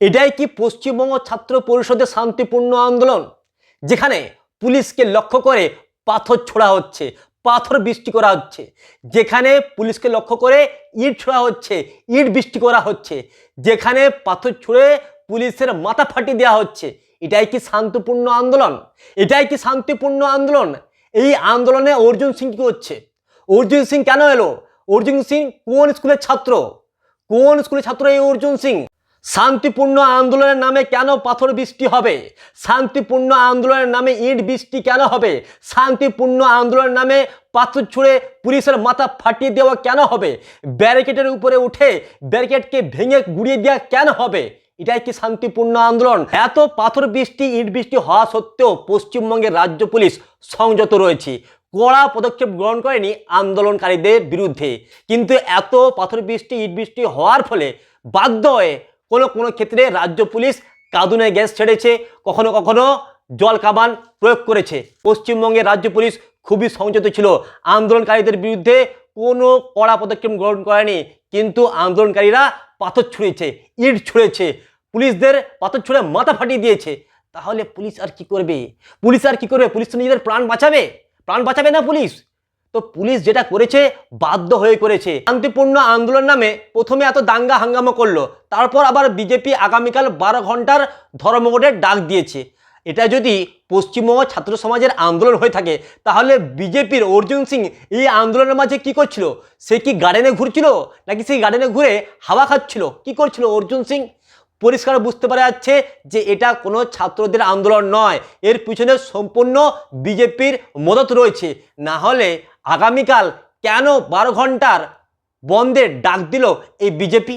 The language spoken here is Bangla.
এটাই কি পশ্চিমবঙ্গ ছাত্র পরিষদের শান্তিপূর্ণ আন্দোলন, যেখানে পুলিশকে লক্ষ্য করে পাথর ছোড়া হচ্ছে, পাথর বৃষ্টি করা হচ্ছে, যেখানে পুলিশকে লক্ষ্য করে ইট ছোড়া হচ্ছে, ইট বৃষ্টি করা হচ্ছে, যেখানে পাথর ছুঁড়ে পুলিশের মাথা ফাটিয়ে দেওয়া হচ্ছে? এটাই কি শান্তিপূর্ণ আন্দোলন? এটাই কি শান্তিপূর্ণ আন্দোলন? এই আন্দোলনে অর্জুন সিং কি হচ্ছে? অর্জুন সিং কেন এলো? অর্জুন সিং কোন স্কুলের ছাত্র? কোন স্কুলের ছাত্র এই অর্জুন সিং? শান্তিপূর্ণ আন্দোলনের নামে কেন পাথর বৃষ্টি হবে? শান্তিপূর্ণ আন্দোলনের নামে ইট বৃষ্টি কেন হবে? শান্তিপূর্ণ আন্দোলনের নামে পাথর ছুঁড়ে পুলিশের মাথা ফাটিয়ে দেওয়া কেন হবে? ব্যারিকেডের উপরে উঠে ব্যারিকেডকে ভেঙে গুড়িয়ে দেওয়া কেন হবে? এটাই কি শান্তিপূর্ণ আন্দোলন? এত পাথর বৃষ্টি, ইট বৃষ্টি হওয়া সত্ত্বেও পশ্চিমবঙ্গের রাজ্য পুলিশ সংযত রয়েছে, কড়া পদক্ষেপ গ্রহণ করেনি আন্দোলনকারীদের বিরুদ্ধে। কিন্তু এত পাথর বৃষ্টি, ইট বৃষ্টি হওয়ার ফলে বাধ্য হয়ে কোনো কোনো ক্ষেত্রে রাজ্য পুলিশ কাঁদুনে গ্যাস ছেড়েছে, কখনো কখনো জল কামান প্রয়োগ করেছে। পশ্চিমবঙ্গের রাজ্য পুলিশ খুবই সংযত ছিল, আন্দোলনকারীদের বিরুদ্ধে কোনো কড়া পদক্ষেপ গ্রহণ করেনি। কিন্তু আন্দোলনকারীরা পাথর ছুঁড়েছে, ইট ছুঁড়েছে, পুলিশদের পাথর ছুঁড়ে মাথা ফাটিয়ে দিয়েছে। তাহলে পুলিশ আর কি করবে? পুলিশ আর কি করবে? পুলিশ তো নিজেদের প্রাণ বাঁচাবে, প্রাণ বাঁচাবে না পুলিশ? তো পুলিশ যেটা করেছে বাধ্য হয়ে করেছে। শান্তিপূর্ণ আন্দোলন নামে প্রথমে এত দাঙ্গা হাঙ্গামা করলো, তারপর আবার বিজেপি আগামীকাল 12 ঘন্টার ধর্মঘটের ডাক দিয়েছে। এটা যদি পশ্চিমবঙ্গ ছাত্র সমাজের আন্দোলন হয়ে থাকে, তাহলে বিজেপির অর্জুন সিং এই আন্দোলনের মাঝে কি করছিল? সে কি গার্ডেনে ঘুরছিল, নাকি সেই গার্ডেনে ঘুরে হাওয়া খাচ্ছিল? কি করছিল অর্জুন সিং? পরিষ্কার বুঝতে পারা যাচ্ছে যে এটা কোনো ছাত্রদের আন্দোলন নয়, এর পিছনে সম্পূর্ণ বিজেপির মদত রয়েছে। না হলে আগামীকাল কেন 12 ঘন্টার বন্ধের ডাক দিল এই বিজেপি?